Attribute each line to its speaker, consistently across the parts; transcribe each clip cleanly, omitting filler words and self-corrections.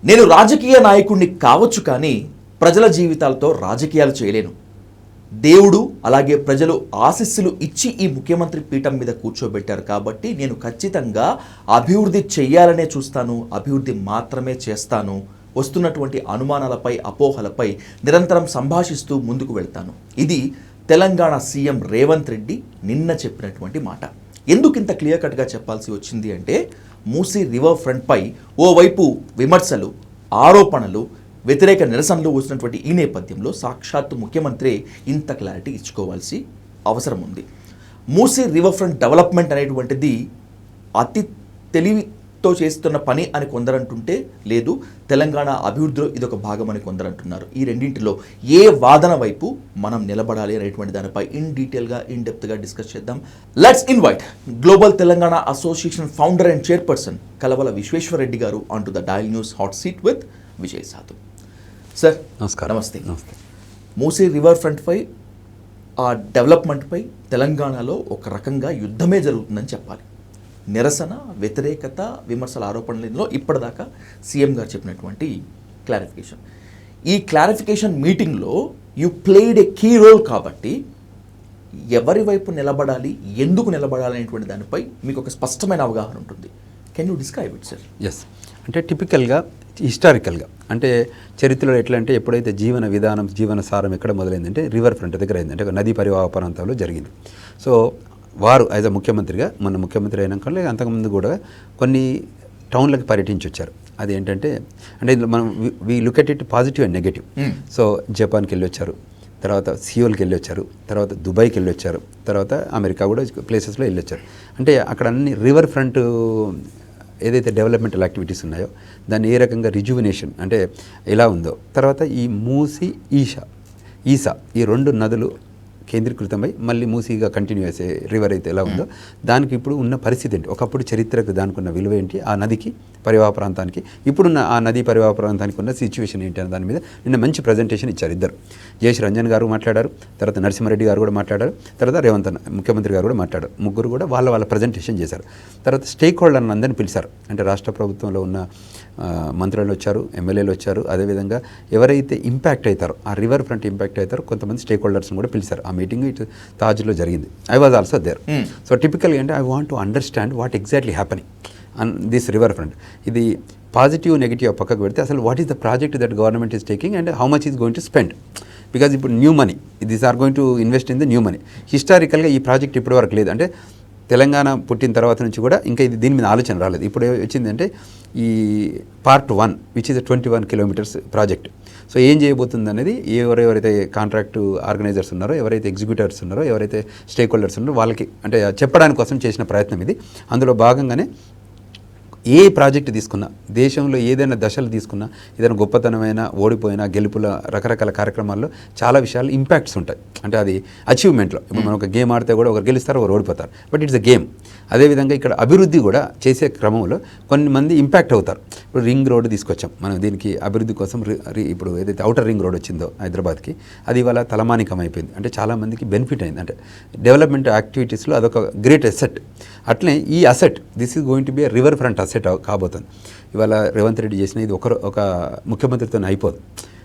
Speaker 1: నేను రాజకీయ నాయకుడిని కావచ్చు, కానీ ప్రజల జీవితాలతో రాజకీయాలు చేయలేను. దేవుడు అలాగే ప్రజలు ఆశీస్సులు ఇచ్చి ఈ ముఖ్యమంత్రి పీఠం మీద కూర్చోబెట్టారు కాబట్టి నేను ఖచ్చితంగా అభివృద్ధి చెయ్యాలనే చూస్తాను, అభివృద్ధి మాత్రమే చేస్తాను. వస్తున్నటువంటి అనుమానాలపై, అపోహలపై నిరంతరం సంభాషిస్తూ ముందుకు వెళ్తాను. ఇది తెలంగాణ సీఎం రేవంత్ రెడ్డి నిన్న చెప్పినటువంటి మాట. ఎందుకు ఇంత క్లియర్ కట్గా చెప్పాల్సి వచ్చింది అంటే, మూసీ రివర్ ఫ్రంట్పై ఓవైపు విమర్శలు, ఆరోపణలు, వ్యతిరేక నిరసనలు వచ్చినటువంటి ఈ నేపథ్యంలో సాక్షాత్తు ముఖ్యమంత్రి ఇంత క్లారిటీ ఇచ్చుకోవాల్సి అవసరం ఉంది. మూసీ రివర్ ఫ్రంట్ డెవలప్మెంట్ అనేటువంటిది అతి తెలివితో చేస్తున్న పని అని కొందరంటుంటే, లేదు తెలంగాణ అభివృద్ధిలో ఇదొక భాగం అని కొందరంటున్నారు. ఈ రెండింటిలో ఏ వాదన వైపు మనం నిలబడాలి అనేటువంటి దానిపై ఇన్ డీటెయిల్గా, ఇన్ డెప్త్గా డిస్కస్ చేద్దాం. Let's invite global Telangana association founder and chairperson Kalavala Vishweshwar Reddy గారు on to the dial news hot seat with Vijay Sadhu. Sir నమస్కారం. నమస్తే. మూసీ రివర్ ఫ్రంట్పై ఆ డెవలప్మెంట్పై తెలంగాణలో ఒక రకంగా యుద్ధమే జరుగుతుందని చెప్పాలి. నిరసన, వ్యతిరేకత, విమర్శల ఆరోపణలలో ఇప్పటిదాకా సీఎం గారు చెప్పినటువంటి క్లారిఫికేషన్. ఈ క్లారిఫికేషన్ మీటింగ్లో you played a key role కాబట్టి ఎవరి వైపు నిలబడాలి, ఎందుకు నిలబడాలి అనేటువంటి దానిపై మీకు ఒక స్పష్టమైన అవగాహన ఉంటుంది. Can you describe it sir?
Speaker 2: Yes, అంటే టిపికల్గా హిస్టారికల్గా అంటే చరిత్రలో ఎట్లా అంటే ఎప్పుడైతే జీవన విధానం, జీవన సారం ఎక్కడ మొదలైందంటే రివర్ ఫ్రంట్ దగ్గర అయింది, అంటే నదీ పరివాహ ప్రాంతంలో జరిగింది. సో వారు యాజ్ అ ముఖ్యమంత్రిగా, మొన్న ముఖ్యమంత్రి అయినాక అంతకుముందు కూడా కొన్ని టౌన్లకు పర్యటించి వచ్చారు. అది ఏంటంటే, అంటే మనం we look at it positive and negative. So జపాన్కి వెళ్ళి వచ్చారు, తర్వాత సియోల్కి వెళ్ళి వచ్చారు, తర్వాత దుబాయ్కి వెళ్ళి వచ్చారు, తర్వాత అమెరికా కూడా ప్లేసెస్లో వెళ్ళి వచ్చారు. అంటే అక్కడ అన్ని రివర్ ఫ్రంట్ ఏదైతే డెవలప్మెంటల్ యాక్టివిటీస్ ఉన్నాయో దాన్ని ఏ రకంగా రిజువినేషన్ అంటే ఎలా ఉందో, తర్వాత ఈ మూసీ, ఈసా ఈ రెండు నదులు కేంద్రీకృతమై మళ్ళీ మూసీగా కంటిన్యూ చేసే రివర్ అయితే ఎలా ఉందో దానికి ఇప్పుడు ఉన్న పరిస్థితి ఏంటి, ఒకప్పుడు చరిత్రకు దానికి ఉన్న విలువ ఏంటి, ఆ నదికి పరివాహ ప్రాంతానికి ఇప్పుడున్న ఆ నదీ పరివాహ ప్రాంతానికి ఉన్న సిచ్యువేషన్ ఏంటి అనే దాని మీద నిన్న మంచి ప్రజెంటేషన్ ఇచ్చారు ఇద్దరు. జేఎస్ రంజన్ గారు మాట్లాడారు, తర్వాత నరసింహారెడ్డి గారు కూడా మాట్లాడారు, తర్వాత రేవంత్ ముఖ్యమంత్రి గారు కూడా మాట్లాడారు. ముగ్గురు కూడా వాళ్ళ ప్రజెంటేషన్ చేశారు. తర్వాత స్టేక్ హోల్డర్ని అందరినీ పిలిచారు. అంటే రాష్ట్ర ప్రభుత్వంలో ఉన్న మంత్రులు వచ్చారు, ఎమ్మెల్యేలు వచ్చారు, అదేవిధంగా ఎవరైతే ఇంపాక్ట్ అవుతారో, ఆ రివర్ ఫ్రంట్ ఇంపాక్ట్ అవుతారో కొంతమంది స్టేక్ హోల్డర్స్ని కూడా పిలిచారు. ఆ మీటింగ్ ఇటు తాజ్లో జరిగింది. I was also there. So టిపికల్గా అంటే I want to understand what exactly happening on this river front. ఇది పాజిటివ్, నెగిటివ్ పక్కకు పెడితే అసలు what is the project that government is taking and how much is going to spend. Because ఇప్పుడు new money, these are going to invest in the new money. హిస్టారికల్గా ఈ project ఇప్పటివరకు లేదు. అంటే తెలంగాణ పుట్టిన తర్వాత నుంచి కూడా ఇంకా ఇది దీని మీద ఆలోచన రాలేదు. ఇప్పుడు వచ్చిందంటే ఈ part 1 which is 21 kilometres project. So ఏం చేయబోతుంది అనేది ఎవరైతే కాంట్రాక్టు ఆర్గనైజర్స్ ఉన్నారో, ఎవరైతే ఎగ్జిక్యూటర్స్ ఉన్నారో, ఎవరైతే స్టేక్ హోల్డర్స్ ఉన్నారో వాళ్ళకి అంటే చెప్పడానికి కోసం చేసిన ప్రయత్నం ఇది. అందులో భాగంగానే ఏ ప్రాజెక్టు తీసుకున్నా, దేశంలో ఏదైనా దశలు తీసుకున్నా, ఏదైనా గొప్పతనమైన, ఓడిపోయినా, గెలుపుల రకరకాల కార్యక్రమాల్లో చాలా విషయాలు ఇంపాక్ట్స్ ఉంటాయి. అంటే అది అచీవ్మెంట్లో, ఇప్పుడు మనం ఒక గేమ్ ఆడితే కూడా ఒకరు గెలుస్తారు, ఒకరు ఓడిపోతారు, బట్ ఇట్స్ అ గేమ్. అదేవిధంగా ఇక్కడ అభివృద్ధి కూడా చేసే క్రమంలో కొన్ని మంది ఇంపాక్ట్ అవుతారు. ఇప్పుడు రింగ్ రోడ్డు తీసుకొచ్చాం మనం, దీనికి అభివృద్ధి కోసం ఇప్పుడు ఏదైతే అవుటర్ రింగ్ రోడ్ వచ్చిందో హైదరాబాద్కి, అది ఇవాళ తలమానికం అయిపోయింది. అంటే చాలామందికి బెనిఫిట్ అయింది. అంటే డెవలప్మెంట్ యాక్టివిటీస్లో అదొక గ్రేట్ అసెట్. అట్లనే ఈ asset, this is going to be river front asset కాబోతుంది. ఇవాళ రేవంత్ రెడ్డి చేసిన ఇది ఒక ముఖ్యమంత్రితో అయిపోదు.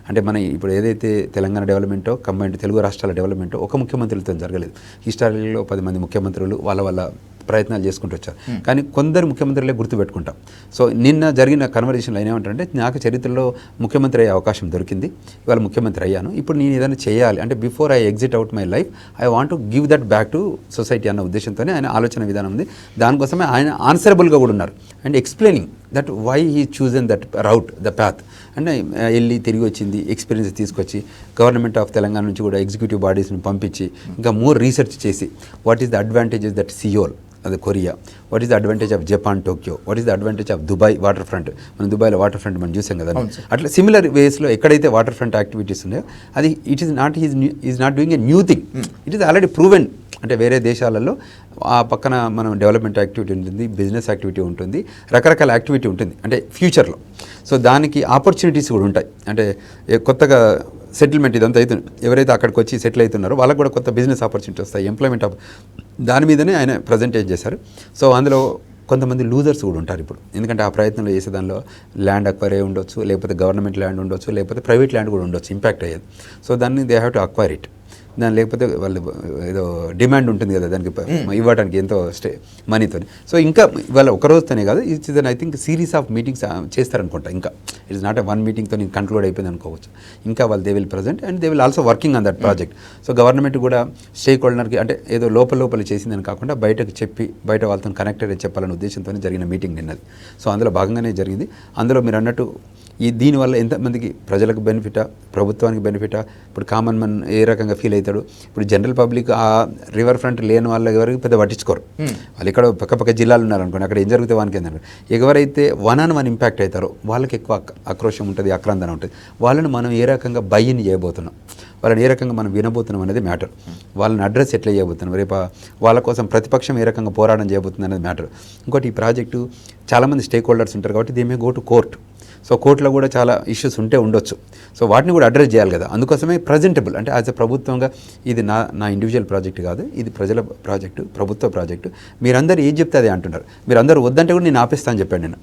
Speaker 2: అంటే మన ఇప్పుడు ఏదైతే తెలంగాణ డెవలప్మెంటో, కంబైన్డ్ తెలుగు రాష్ట్రాల డెవలప్మెంటో ఒక ముఖ్యమంత్రితో జరగలేదు. హిస్టారిలో 10 మంది ముఖ్యమంత్రులు వాళ్ళ ప్రయత్నాలు చేసుకుంటూ వచ్చారు. కానీ కొందరు ముఖ్యమంత్రులే గుర్తుపెట్టుకుంటాం. సో నిన్న జరిగిన కన్వర్జేషన్లో ఆయన ఏమంటారంటే, నాకు చరిత్రలో ముఖ్యమంత్రి అయ్యే అవకాశం దొరికింది, ఇవాళ ముఖ్యమంత్రి అయ్యాను, ఇప్పుడు నేను ఏదైనా చేయాలి అంటే before I exit out my life I want to give that back to society అన్న ఉద్దేశంతోనే ఆయన ఆలోచన విధానం ఉంది. దానికోసమే ఆయన ఆన్సరబుల్గా కూడా ఉన్నారు and explaining that why he chosen that route, the path. అంటే వెళ్ళి తిరిగి వచ్చింది, ఎక్స్పీరియన్స్ తీసుకొచ్చి గవర్నమెంట్ ఆఫ్ తెలంగాణ నుంచి కూడా ఎగ్జిక్యూటివ్ బాడీస్ని పంపించి ఇంకా మోర్ రీసెర్చ్ చేసి what is the advantages that Seoul, అది Korea, what is the advantage of Japan Tokyo, what is the advantage of Dubai water front. మనం దుబాయ్లో వాటర్ ఫ్రంట్ మనం చూసాం కదా. అట్లా సిమిలర్ వేస్లో ఎక్కడైతే వాటర్ ఫ్రంట్ యాక్టివిటీస్ ఉన్నాయో అది it is not doing a new thing, it is already proven. అంటే వేరే దేశాలలో ఆ పక్కన మనం డెవలప్మెంట్ యాక్టివిటీ ఉంటుంది, బిజినెస్ యాక్టివిటీ ఉంటుంది, రకరకాల యాక్టివిటీ ఉంటుంది అంటే ఫ్యూచర్లో. సో దానికి ఆపర్చునిటీస్ కూడా ఉంటాయి. అంటే కొత్తగా సెటిల్మెంట్ ఇదంతా అవుతుంది, ఎవరైతే అక్కడికి వచ్చి సెటిల్ అవుతున్నారో వాళ్ళకు కూడా కొత్త బిజినెస్ ఆపర్చునిటీ వస్తాయి, ఎంప్లాయ్మెంట్ దాని మీదనే ఆయన ప్రజెంటేషన్ చేశారు. సో అందులో కొంతమంది లూజర్స్ కూడా ఉంటారు ఇప్పుడు, ఎందుకంటే ఆ ప్రయత్నంలో చేసే దానిలో ల్యాండ్ అక్వైర్ అయ్యి ఉండొచ్చు, లేకపోతే గవర్నమెంట్ ల్యాండ్ ఉండొచ్చు, లేకపోతే ప్రైవేట్ ల్యాండ్ కూడా ఉండొచ్చు ఇంపాక్ట్ అయ్యేది. సో దాన్ని they have to acquire it. దాని లేకపోతే వాళ్ళు ఏదో డిమాండ్ ఉంటుంది కదా దానికి ఇవ్వడానికి ఎంతో మనీతో. సో ఇంకా ఇవాళ ఒక రోజుతోనే కాదు, it's I think series of meetings చేస్తారనుకుంటా. ఇంకా ఇట్స్ నాట్ వన్ మీటింగ్తో నేను కంక్లూడ్ అయిపోయింది అనుకోవచ్చు. ఇంకా వాళ్ళు they will present and they will also working on that project. So government కూడా స్టేక్ హోల్డర్కి అంటే ఏదో లోపల చేసిందని కాకుండా బయటకు చెప్పి బయట వాళ్ళతో కనెక్టెడ్ చెప్పాలనే ఉద్దేశంతో జరిగిన మీటింగ్ నిన్నది. సో అందులో భాగంగానే జరిగింది. అందులో మీరు అన్నట్టు దీనివల్ల ఎంతమందికి ప్రజలకు బెనిఫిటా, ప్రభుత్వానికి బెనిఫిటా, ఇప్పుడు కామన్ మన్ ఏ రకంగా ఫీల్ అవుతాడు. ఇప్పుడు జనరల్ పబ్లిక్ ఆ రివర్ ఫ్రంట్ లేని వాళ్ళు ఎవరికి పెద్ద పట్టించుకోరు. వాళ్ళు ఇక్కడ పక్క జిల్లాలు ఉన్నారనుకోండి, అక్కడ ఏం జరిగితే వానికి ఏంటంటే ఎవరైతే వన్ ఆన్ వన్ ఇంపాక్ట్ అవుతారో వాళ్ళకి ఎక్కువ ఆక్రోషం ఉంటుంది, ఆక్రందన ఉంటుంది. వాళ్ళని మనం ఏ రకంగా బయ్యని చేయబోతున్నాం, వాళ్ళని ఏ రకంగా మనం వినబోతున్నాం అనేది మ్యాటర్. వాళ్ళని అడ్రస్ ఎట్లా చేయబోతున్నాం, రేపు వాళ్ళ కోసం ప్రతిపక్షం ఏ రకంగా పోరాటం చేయబోతుంది అనేది మ్యాటర్. ఇంకోటి ఈ ప్రాజెక్టు చాలామంది స్టేక్ హోల్డర్స్ ఉంటారు కాబట్టి they may go to court. So కోర్టులో కూడా చాలా ఇష్యూస్ ఉండొచ్చు. సో వాటిని కూడా అడ్రస్ చేయాలి కదా. అందుకోసమే ప్రజెంటబుల్ అంటే యాజ్ ఎ ప్రభుత్వంగా ఇది నా ఇండివిజువల్ ప్రాజెక్ట్ కాదు, ఇది ప్రజల ప్రాజెక్టు, ప్రభుత్వ ప్రాజెక్టు. మీరందరూ ఏం చెప్తే అదే అంటున్నారు. మీరు అందరూ వద్దంటే కూడా నేను ఆపేస్తా అని చెప్పాను.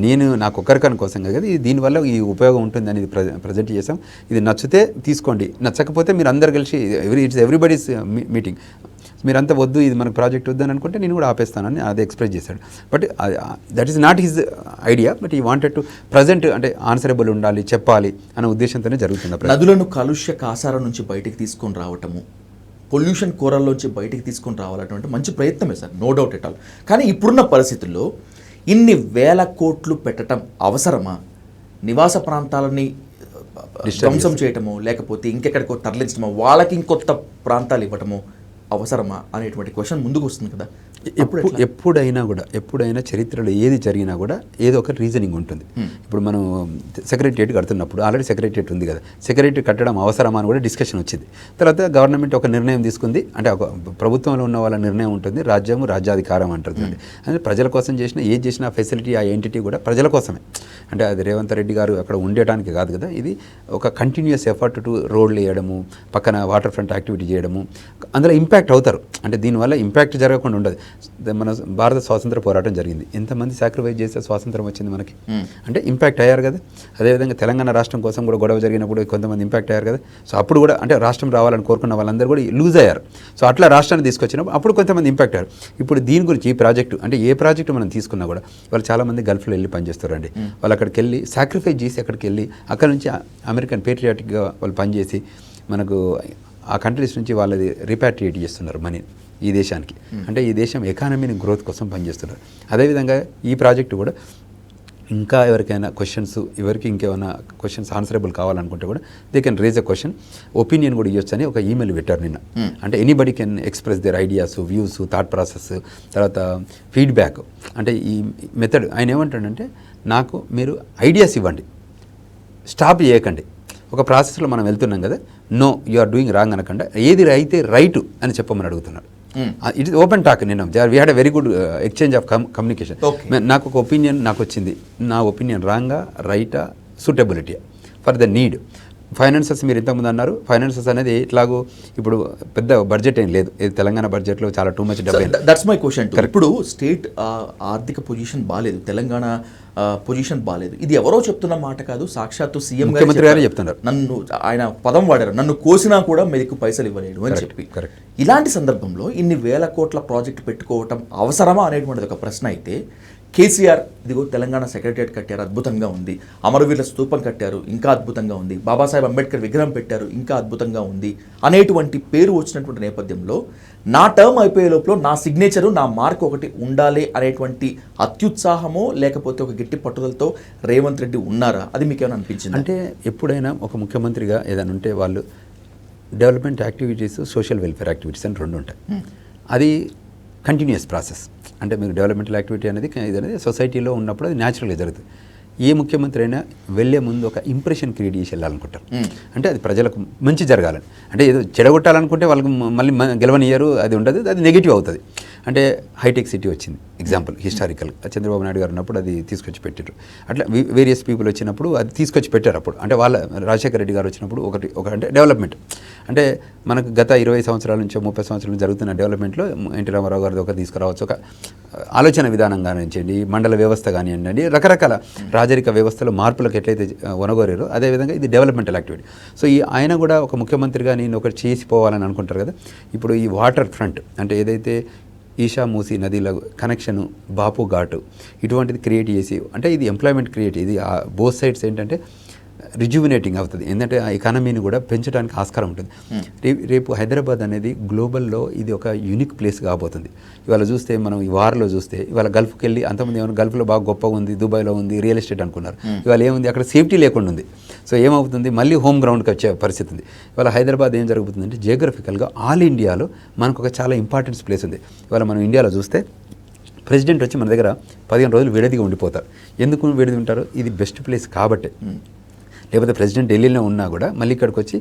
Speaker 2: నేను నాకు ఒక్కరికని కోసం కదా, ఇది దీనివల్ల ఈ ఉపయోగం ఉంటుందని ఇది ప్రజెంట్ చేసాం. ఇది నచ్చితే తీసుకోండి, నచ్చకపోతే మీరు అందరు కలిసి ఇట్స్ ఎవ్రీబడీస్ మీటింగ్. మీరంతా వద్దు, ఇది మనకు ప్రాజెక్ట్ వద్దని అనుకుంటే నేను కూడా ఆపేస్తానని అది ఎక్స్ప్రెస్ చేశాడు. But that is not his idea, but ఈ వాంటెడ్ టు ప్రజెంట్ అంటే ఆన్సరబుల్ ఉండాలి, చెప్పాలి అనే ఉద్దేశంతోనే జరుగుతుంది.
Speaker 1: నదులను కాలుష్య కాసారం నుంచి బయటికి తీసుకొని రావటము, పొల్యూషన్ కోరల్లోంచి బయటికి తీసుకొని రావాలన్నటువంటి మంచి ప్రయత్నమే sir, no doubt at all. కానీ ఇప్పుడున్న పరిస్థితుల్లో ఇన్ని వేల కోట్లు పెట్టడం అవసరమా? నివాస ప్రాంతాలని ధ్వంసం చేయటమో లేకపోతే ఇంకెక్కడికో తరలించడమో, వాళ్ళకి ఇంకొత్త ప్రాంతాలు ఇవ్వటమో అవసరమా అనేటువంటి క్వశ్చన్ ముందుకు వస్తుంది కదా.
Speaker 2: ఎప్పుడైనా చరిత్రలో ఏది జరిగినా కూడా ఏదో ఒక రీజనింగ్ ఉంటుంది. ఇప్పుడు మనం సెక్రటరియట్ కడుతున్నప్పుడు ఆల్రెడీ సెక్రటరియట్ ఉంది కదా, సెక్రటరీ కట్టడం అవసరమా అని కూడా డిస్కషన్ వచ్చింది. తర్వాత గవర్నమెంట్ ఒక నిర్ణయం తీసుకుంది, అంటే ఒక ప్రభుత్వంలో ఉన్న వాళ్ళ నిర్ణయం ఉంటుంది, రాజ్యము రాజ్యాధికారం అంటుంది. అంటే ప్రజల కోసం ఏది చేసినా ఫెసిలిటీ ఆ ఎంటిటీ కూడా ప్రజల కోసమే. అంటే అది రేవంత్ రెడ్డి గారు అక్కడ ఉండటానికి కాదు కదా, ఇది ఒక కంటిన్యూస్ ఎఫర్ట్ టు రోడ్లు వేయడము, పక్కన వాటర్ ఫ్రంట్ యాక్టివిటీ చేయడము, అందులో ఇంపాక్ట్ అవుతారు. అంటే దీనివల్ల ఇంపాక్ట్ జరగకుండా ఉండదు. మన భారత స్వాతంత్ర పోరాటం జరిగింది, ఎంతమంది సాక్రిఫైస్ చేస్తే స్వాతంత్రం వచ్చింది మనకి, అంటే ఇంపాక్ట్ అయ్యారు కదా. అదేవిధంగా తెలంగాణ రాష్ట్రం కోసం కూడా గొడవ జరిగినప్పుడు కొంతమంది ఇంపాక్ట్ అయ్యారు కదా. సో అప్పుడు కూడా అంటే రాష్ట్రం రావాలని కోరుకున్న వాళ్ళందరూ కూడా లూజ్ అయ్యారు. సో అట్లా రాష్ట్రాన్ని తీసుకొచ్చినప్పుడు అప్పుడు కొంతమంది ఇంపాక్ట్ అయ్యారు. ఇప్పుడు దీని గురించి ఈ ప్రాజెక్టు అంటే ఏ ప్రాజెక్టు మనం తీసుకున్నా కూడా వాళ్ళు చాలామంది గల్ఫ్లో వెళ్ళి పనిచేస్తారండి. వాళ్ళు అక్కడికి వెళ్ళి సాక్రిఫైస్ చేసి అక్కడికి వెళ్ళి అక్కడ నుంచి అమెరికన్ పేట్రియాటిక్గా వాళ్ళు పనిచేసి మనకు ఆ కంట్రీస్ నుంచి వాళ్ళది రిపాట్రియేట్ చేస్తున్నారు మనీ ఈ దేశానికి. అంటే ఈ దేశం ఎకానమీని గ్రోత్ కోసం పనిచేస్తున్నారు. అదేవిధంగా ఈ ప్రాజెక్టు కూడా ఇంకా ఎవరికైనా క్వశ్చన్స్, ఎవరికి ఇంకేమైనా క్వశ్చన్స్ ఆన్సరబుల్ కావాలనుకుంటే కూడా they can raise a question, opinion కూడా ఇవ్వచ్చు అని ఒక ఈమెయిల్ పెట్టారు నిన్న. అంటే anybody can express their ideas, views, thought process, తర్వాత ఫీడ్బ్యాక్. అంటే ఈ మెథడ్ ఆయన ఏమంటాడంటే, నాకు మీరు ఐడియాస్ ఇవ్వండి, స్టాప్ చేయకండి. ఒక ప్రాసెస్లో మనం వెళ్తున్నాం కదా, no you are doing wrong అనకుండా ఏది అయితే రైటు అని చెప్పమని అడుగుతున్నాడు. It is open talk. నేను we had a very good exchange of communication. నాకు ఒక ఒపీనియన్ నాకు వచ్చింది, నా ఒపీనియన్ రాంగా, రైటా, suitability for the need. Finances మీరు ఇంతకుముందు అన్నారు, ఫైనాన్సెస్ అనేది ఇట్లాగూ ఇప్పుడు పెద్ద బడ్జెట్ ఏం లేదు, తెలంగాణ బడ్జెట్లో చాలా టూ మచ్ డబ్బు.
Speaker 1: That's my question. ఇప్పుడు స్టేట్ ఆర్థిక పొజిషన్ బాగాలేదు, తెలంగాణ పొజిషన్ బాగాలేదు. ఇది ఎవరో చెప్తున్న మాట కాదు, సాక్షాత్తు సీఎం
Speaker 2: గారు చెప్తున్నారు.
Speaker 1: నన్ను ఆయన పదం వాడారు, నన్ను కోసినా కూడా మీకు పైసలు ఇవ్వలేడు అని చెప్పి. ఇలాంటి సందర్భంలో ఇన్ని వేల కోట్ల ప్రాజెక్టు పెట్టుకోవటం అవసరమా అనేటువంటిది ఒక ప్రశ్న అయితే, కేసీఆర్ ఇదిగో తెలంగాణ సెక్రటరియట్ కట్టారు, అద్భుతంగా ఉంది. అమరవీరుల స్తూపం కట్టారు, ఇంకా అద్భుతంగా ఉంది. బాబాసాహెబ్ అంబేద్కర్ విగ్రహం పెట్టారు, ఇంకా అద్భుతంగా ఉంది అనేటువంటి పేరు వచ్చినటువంటి నేపథ్యంలో నా టర్మ్ అయిపోయే లోపల నా సిగ్నేచరు, నా మార్క్ ఒకటి ఉండాలి అనేటువంటి అత్యుత్సాహమో లేకపోతే ఒక గట్టి పట్టుదలతో రేవంత్ రెడ్డి ఉన్నారా? అది మీకేమైనా అనిపించింది?
Speaker 2: అంటే ఎప్పుడైనా ఒక ముఖ్యమంత్రిగా ఏదైనా ఉంటే వాళ్ళు development activities, social welfare activities అని రెండు ఉంటాయి. అది కంటిన్యూస్ ప్రాసెస్. అంటే మీకు డెవలప్మెంటల్ యాక్టివిటీ అనేది ఇది అనేది సొసైటీలో ఉన్నప్పుడు అది న్యాచురల్గా జరుగుతుంది. ఏ ముఖ్యమంత్రి అయినా వెళ్ళే ముందు ఒక ఇంప్రెషన్ క్రియేట్ చేసి వెళ్ళాలనుకుంటారు. అంటే అది ప్రజలకు మంచి జరగాలని. అంటే ఏదో చెడగొట్టాలనుకుంటే వాళ్ళకి మళ్ళీ గెలవనియ్యరు, అది ఉండదు, అది నెగిటివ్ అవుతుంది. అంటే హైటెక్ సిటీ వచ్చింది ఎగ్జాంపుల్ హిస్టారికల్ చంద్రబాబు నాయుడు గారు ఉన్నప్పుడు అది తీసుకొచ్చి పెట్టారు. అట్లా వేరియస్ పీపుల్ వచ్చినప్పుడు అది తీసుకొచ్చి పెట్టారు. అప్పుడు అంటే వాళ్ళ రాజశేఖర రెడ్డి గారు వచ్చినప్పుడు ఒక అంటే డెవలప్మెంట్ అంటే మనకు గత 20 సంవత్సరాల నుంచి 30 సంవత్సరాల నుంచి జరుగుతున్న డెవలప్మెంట్లో ఎన్టీ రామారావు గారిది ఒక తీసుకురావచ్చు, ఒక ఆలోచన విధానం కానివ్వండి, మండల వ్యవస్థ కానివ్వండి, రకరకాల రాజరిక వ్యవస్థలో మార్పులకు ఎట్లయితే వనగోరారో అదేవిధంగా ఇది డెవలప్మెంటల్ యాక్టివిటీ. సో ఆయన కూడా ఒక ముఖ్యమంత్రిగా నేను ఒకటి చేసిపోవాలని అనుకుంటారు కదా. ఇప్పుడు ఈ వాటర్ ఫ్రంట్ అంటే ఏదైతే ఈషా మూసీ నదిల కనెక్షను, బాపు ఘాటు ఇటువంటిది క్రియేట్ చేసి అంటే ఇది ఎంప్లాయ్మెంట్ క్రియేట్, ఇది బోత్ సైడ్స్ ఏంటంటే రిజ్యూవినేటింగ్ అవుతుంది. ఎందుకంటే ఆ ఎకానమీని కూడా పెంచడానికి ఆస్కారం ఉంటుంది. రేపు హైదరాబాద్ అనేది గ్లోబల్లో ఇది ఒక యూనిక్ ప్లేస్ కాబోతుంది. ఇవాళ చూస్తే మనం ఈ వార్లో చూస్తే ఇవాళ గల్ఫ్కి వెళ్ళి అంతమంది ఏమైనా గల్ఫ్లో బాగా గొప్పగా ఉంది, దుబాయ్లో ఉంది, రియల్ ఎస్టేట్ అనుకున్నారు. ఇవాళ ఏముంది అక్కడ సేఫ్టీ లేకుండా ఉంది. సో ఏమవుతుంది మళ్ళీ హోమ్ గ్రౌండ్కి వచ్చే పరిస్థితి ఉంది. ఇవాళ హైదరాబాద్ ఏం జరుగుతుందంటే జియోగ్రఫికల్గా ఆల్ ఇండియాలో మనకు ఒక చాలా ఇంపార్టెన్స్ ప్లేస్ ఉంది. ఇవాళ మనం ఇండియాలో చూస్తే ప్రెసిడెంట్ వచ్చి మన దగ్గర 15 రోజులు విడదిగా ఉండిపోతారు. ఎందుకు విడిది ఉంటారు? ఇది బెస్ట్ ప్లేస్ కాబట్టి. లేకపోతే ప్రెసిడెంట్ ఢిల్లీలో ఉన్నా కూడా మళ్ళీ ఇక్కడికి వచ్చి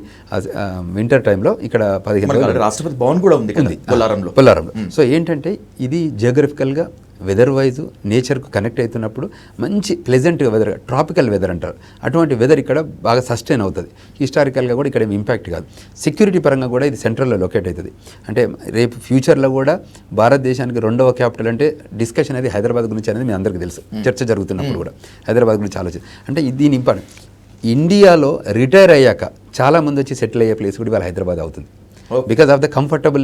Speaker 2: వింటర్ టైంలో ఇక్కడ 15 రోజులు
Speaker 1: రాష్ట్రపతి భవన్ కూడా ఉంది
Speaker 2: పొల్లారంలో. సో ఏంటంటే ఇది జియోగ్రఫికల్గా వెదర్ వైజ్ నేచర్కు కనెక్ట్ అవుతున్నప్పుడు మంచి ప్లెజెంట్ వెదర్, ట్రాపికల్ వెదర్ అంటారు. అటువంటి వెదర్ ఇక్కడ బాగా సస్టైన్ అవుతుంది. హిస్టారికల్గా కూడా ఇక్కడ ఇంపాక్ట్ కాదు. సెక్యూరిటీ పరంగా కూడా ఇది సెంట్రల్లో లొకేట్ అవుతుంది. అంటే రేపు ఫ్యూచర్లో కూడా భారతదేశానికి 2వ క్యాపిటల్ అంటే డిస్కషన్ అనేది హైదరాబాద్ గురించి అనేది మీ అందరికీ తెలుసు. చర్చ జరుగుతున్నప్పుడు కూడా హైదరాబాద్ గురించి ఆలోచన అంటే దీని ఇంపార్టెంట్. ఇండియాలో రిటైర్ అయ్యాక చాలామంది వచ్చి సెటిల్ అయ్యే ప్లేస్ కూడా ఇవాళ హైదరాబాద్ అవుతుంది. Because of the comfortable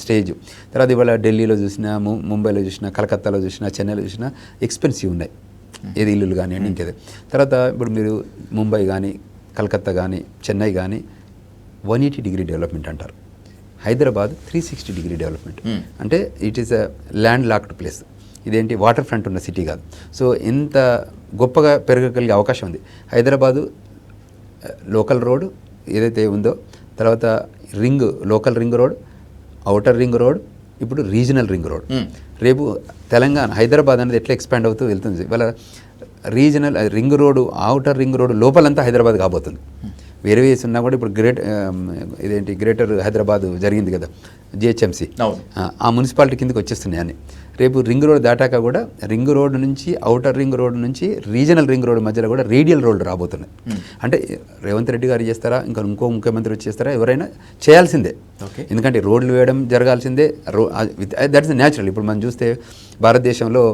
Speaker 2: stage. తర్వాత ఇవాళ ఢిల్లీలో చూసినా, ముంబైలో చూసినా, కలకత్తాలో చూసినా, చెన్నైలో చూసినా ఎక్స్పెన్సివ్ ఉన్నాయి ఏది ఇల్లులు కానివ్వండి ఇంకేది. తర్వాత ఇప్పుడు మీరు ముంబై కానీ, కలకత్తా కానీ, చెన్నై కానీ 180 డిగ్రీ డెవలప్మెంట్ అంటారు. Hyderabad 360 degree development. అంటే it is a land locked place. ఇదేంటి వాటర్ ఫ్రంట్ ఉన్న సిటీ కాదు. సో ఎంత గొప్పగా పెరగగలిగే అవకాశం ఉంది. హైదరాబాదు లోకల్ రోడ్ ఏదైతే ఉందో, తర్వాత local ring road, outer ring road, ఇప్పుడు రీజనల్ రింగ్ రోడ్. రేపు తెలంగాణ హైదరాబాద్ అనేది ఎట్లా ఎక్స్పాండ్ అవుతూ వెళ్తుంది. ఇవాళ regional ring road, outer ring road లోపలంతా హైదరాబాద్ కాబోతుంది. వేరే వేసి ఉన్నా కూడా ఇప్పుడు గ్రేటర్ హైదరాబాద్ జరిగింది కదా జిహెచ్ఎంసీ, ఆ మున్సిపాలిటీ కిందకి వచ్చేస్తున్నాయి అన్ని. రేపు రింగ్ రోడ్ దాటాక కూడా రింగ్ రోడ్ నుంచి, ఔటర్ రింగ్ రోడ్ నుంచి రీజనల్ రింగ్ రోడ్ మధ్యలో కూడా రేడియల్ రోడ్లు రాబోతున్నాయి. అంటే రేవంత్ రెడ్డి గారు చేస్తారా, ఇంకో ముఖ్యమంత్రి వచ్చి చేస్తారా, ఎవరైనా చేయాల్సిందే. ఎందుకంటే రోడ్లు వేయడం జరగాల్సిందే. That's natural. ఇప్పుడు మనం చూస్తే భారతదేశంలో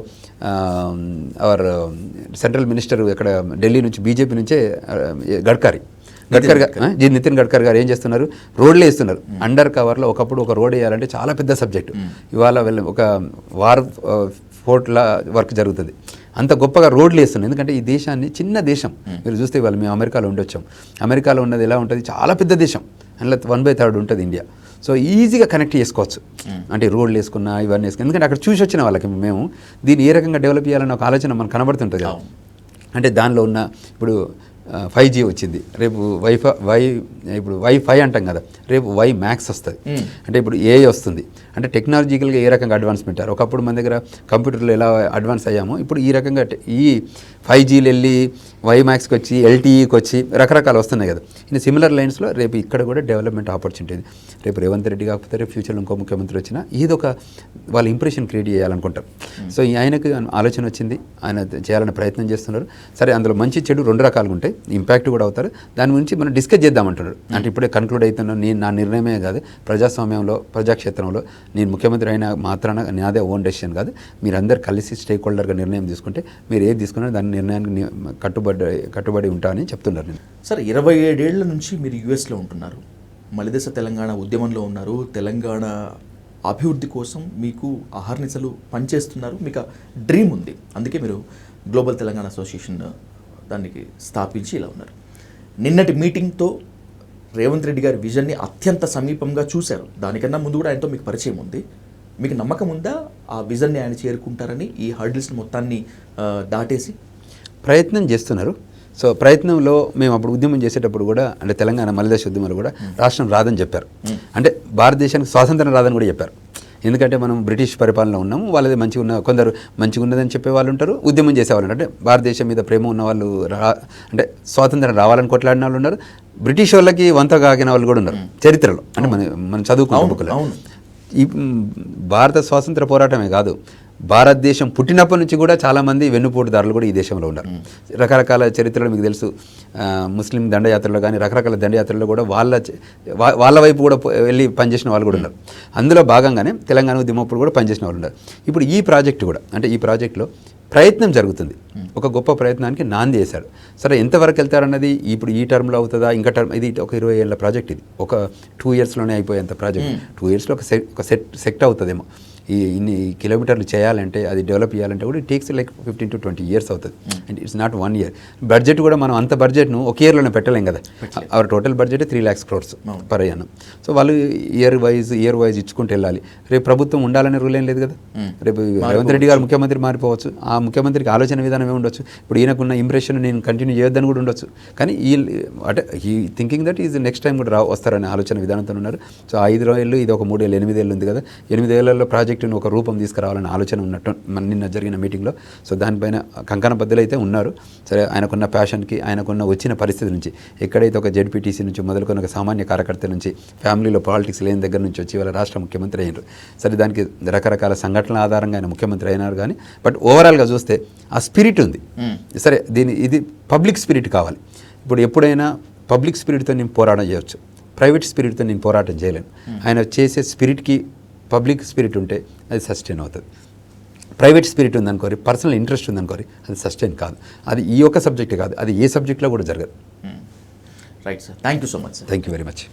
Speaker 2: అవర్ సెంట్రల్ మినిస్టర్ ఇక్కడ ఢిల్లీ నుంచి బీజేపీ నుంచే నితిన్ గడ్కరీ గారు ఏం చేస్తున్నారు, రోడ్లు వేస్తున్నారు. అండర్ కవర్లో ఒకప్పుడు ఒక రోడ్ వేయాలంటే చాలా పెద్ద సబ్జెక్టు. ఇవాళ ఒక ఫోర్ట్ల వర్క్ జరుగుతుంది. అంత గొప్పగా రోడ్లు వేస్తున్నారు. ఎందుకంటే ఈ దేశాన్ని, చిన్న దేశం మీరు చూస్తే ఇవాళ మేము అమెరికాలో ఉండొచ్చాం. అమెరికాలో ఉన్నది ఎలా ఉంటుంది, చాలా పెద్ద దేశం. అందులో 1/3 ఉంటుంది ఇండియా. సో ఈజీగా కనెక్ట్ చేసుకోవచ్చు. అంటే రోడ్లు వేసుకున్నా ఇవన్నీ వేసుకున్నా. ఎందుకంటే అక్కడ చూసి వచ్చిన వాళ్ళకి మేము దీన్ని ఏ రకంగా డెవలప్ చేయాలన్న ఒక ఆలోచన మనకు కనబడుతుంటుంది కదా. అంటే దానిలో ఉన్న ఇప్పుడు 5G వచ్చింది, రేపు ఇప్పుడు వైఫై అంటాం కదా, రేపు మ్యాక్స్ వస్తుంది. అంటే ఇప్పుడు AI వస్తుంది. అంటే టెక్నాలజికల్గా ఏ రకంగా అడ్వాన్స్మెంట్. ఒకప్పుడు మన దగ్గర కంప్యూటర్లో ఎలా అడ్వాన్స్ అయ్యామో ఇప్పుడు ఈ రకంగా ఈ 5Gలు వెళ్ళి మ్యాక్స్కి వచ్చి, LTEకి వచ్చి రకరకాలు వస్తున్నాయి కదా. ఇన్ సిమిలర్ లైన్స్లో రేపు ఇక్కడ కూడా డెవలప్మెంట్ ఆపర్చునిటీ. రేపు రేవంత్ రెడ్డి కాకపోతే రేపు ఫ్యూచర్లో ఇంకో ముఖ్యమంత్రి వచ్చినా ఇదొక వాళ్ళ ఇంప్రెషన్ క్రియేట్ చేయాలనుకుంటారు. సో ఆయనకు ఆలోచన వచ్చింది, ఆయన చేయాలని ప్రయత్నం చేస్తున్నారు. సరే, అందులో మంచి చెడు 2 రకాలుగా ఉంటాయి. ఇంపాక్ట్ కూడా అవుతారు. దాని గురించి మనం డిస్కస్ చేద్దామంటున్నాడు. అంటే ఇప్పుడే కన్క్లూడ్ అవుతున్నాను. నా నిర్ణయమే కాదు, ప్రజాస్వామ్యంలో, ప్రజాక్షేత్రంలో నేను ముఖ్యమంత్రి అయినా మాత్రాన నాదే ఓన్ డెసిషన్ కాదు. మీరందరూ కలిసి స్టేక్ హోల్డర్గా నిర్ణయం తీసుకుంటే మీరు ఏది తీసుకున్నా దాని నిర్ణయానికి కట్టుబడి ఉంటానని చెప్తున్నారు. నేను
Speaker 1: సార్ 27 ఏళ్ల నుంచి మీరు యుఎస్లో ఉంటున్నారు, మలిదశ తెలంగాణ ఉద్యమంలో ఉన్నారు, తెలంగాణ అభివృద్ధి కోసం మీకు అహర్నిశలు పనిచేస్తున్నారు, మీకు డ్రీమ్ ఉంది. అందుకే మీరు గ్లోబల్ తెలంగాణ అసోసియేషన్ దానికి స్థాపించి ఇలా ఉన్నారు. నిన్నటి మీటింగ్తో రేవంత్ రెడ్డి గారి విజన్ని అత్యంత సమీపంగా చూశారు. దానికన్నా ముందు కూడా ఆయనతో మీకు పరిచయం ఉంది. మీకు నమ్మకం ఉందా ఆ విజన్ని ఆయన చేరుకుంటారని, ఈ హర్డిల్స్ని మొత్తాన్ని దాటేసి?
Speaker 2: ప్రయత్నం చేస్తున్నారు. సో ప్రయత్నంలో మేము అప్పుడు ఉద్యమం చేసేటప్పుడు కూడా, అంటే తెలంగాణ మలిదశ ఉద్యమాలు కూడా రాష్ట్రం రాదని చెప్పారు. అంటే భారతదేశానికి స్వాతంత్రం రాదని కూడా చెప్పారు. ఎందుకంటే మనం బ్రిటిష్ పరిపాలనలో ఉన్నాము, వాళ్ళది కొందరు మంచిగా ఉన్నదని చెప్పే వాళ్ళు ఉంటారు, ఉద్యమం చేసేవాళ్ళు. అంటే భారతదేశం మీద ప్రేమ ఉన్న వాళ్ళు, అంటే స్వాతంత్రం రావాలని కొట్లాడిన వాళ్ళు ఉన్నారు, బ్రిటిష్ వాళ్ళకి వంత కాగిన వాళ్ళు కూడా ఉన్నారు చరిత్రలో. అంటే మనం చదువుకున్న బుక్లో. ఈ భారత స్వాతంత్ర పోరాటమే కాదు, భారతదేశం పుట్టినప్పటి నుంచి కూడా చాలామంది వెన్నుపోటుదారులు కూడా ఈ దేశంలో ఉన్నారు. రకరకాల చరిత్రలు మీకు తెలుసు, ముస్లిం దండయాత్రలో కానీ రకరకాల దండయాత్రల్లో కూడా వాళ్ళ వైపు కూడా వెళ్ళి పనిచేసిన వాళ్ళు కూడా ఉన్నారు. అందులో భాగంగానే తెలంగాణ ఉద్యమప్పుడు కూడా పనిచేసిన వాళ్ళు ఉన్నారు. ఇప్పుడు ఈ ప్రాజెక్టు కూడా, అంటే ఈ ప్రాజెక్టులో ప్రయత్నం జరుగుతుంది, ఒక గొప్ప ప్రయత్నానికి నాంది వేశాడు. సరే ఎంతవరకు వెళ్తారన్నది ఇప్పుడు ఈ టర్మ్లో అవుతుందా, ఇంకా టర్మ్, ఇది ఒక 20 ఏళ్ళ ప్రాజెక్ట్, ఇది ఒక 2 ఇయర్స్లోనే అయిపోయేంత ప్రాజెక్ట్. 2 ఇయర్స్లో ఒక సెట్ అవుతుందేమో. ఇన్ని కిలోమీటర్లు చేయాలంటే, అది డెవలప్ చేయాలంటే కూడా it takes like 15 to 20 years అవుతుంది. And it's not 1 year. Budget కూడా మనం అంత బడ్జెట్ను ఒక ఇయర్లోనే పెట్టలేం కదా. Hour total budget 3 lakhs crores per annum. So వాళ్ళు ఇయర్ వైజ్ ఇచ్చుకుంటూ వెళ్ళాలి. రేపు ప్రభుత్వం ఉండాలనే రూల్ ఏం లేదు కదా. రేపు రేవంత్ రెడ్డి గారు ముఖ్యమంత్రి మారిపోవచ్చు, ఆ ముఖ్యమంత్రికి ఆలోచన విధానమే ఉండొచ్చు. ఇప్పుడు ఈయనకున్న ఇంప్రెషన్ నేను కంటిన్యూ చేయొద్దని కూడా ఉండొచ్చు. కానీ అంటే ఈ thinking that is next time కూడా వస్తారనే ఆలోచన విధానంతో ఉన్నారు. సో 5 ఏళ్ళు, ఇది ఒక 3 ఏళ్ళు, 8 ఏళ్ళు ఉంది కదా. 8 ఏళ్లలో ప్రాజెక్టును ఒక రూపం తీసుకురావాలనే ఆలోచన ఉన్నట్టు నిన్న జరిగిన మీటింగ్లో. సో దానిపైన కంకణ బద్దులు అయితే ఉన్నారు. సరే, ఆయనకున్న ప్యాషన్కి, ఆయనకున్న వచ్చిన పరిస్థితి నుంచి, ఎక్కడైతే ఒక జెడ్పీటీసీ నుంచి మొదలుకొని ఒక సామాన్య కార్యకర్త నుంచి, ఫ్యామిలీలో పాలిటిక్స్ లేని దగ్గర నుంచి వచ్చి వాళ్ళ రాష్ట్ర ముఖ్యమంత్రి అయినారు. సరే, దానికి రకరకాల సంఘటనల ఆధారంగా ఆయన ముఖ్యమంత్రి అయినారు. కానీ బట్ ఓవరాల్గా చూస్తే ఆ స్పిరిట్ ఉంది. సరే, ఇది పబ్లిక్ స్పిరిట్ కావాలి. ఇప్పుడు ఎప్పుడైనా పబ్లిక్ స్పిరిట్తో నేను పోరాటం చేయవచ్చు, ప్రైవేట్ స్పిరిట్తో నేను పోరాటం చేయలేను. ఆయన చేసే స్పిరిట్కి పబ్లిక్ స్పిరిట్ ఉంటే అది సస్టైన్ అవుతుంది. ప్రైవేట్ స్పిరిట్ ఉందనుకోరి, పర్సనల్ ఇంట్రెస్ట్ ఉందనుకోరి, అది సస్టైన్ కాదు. అది ఈ ఒక్క సబ్జెక్ట్ కాదు, అది ఏ సబ్జెక్ట్లో కూడా జరగదు.
Speaker 1: Right sir, thank you so much sir.
Speaker 2: Thank you very much.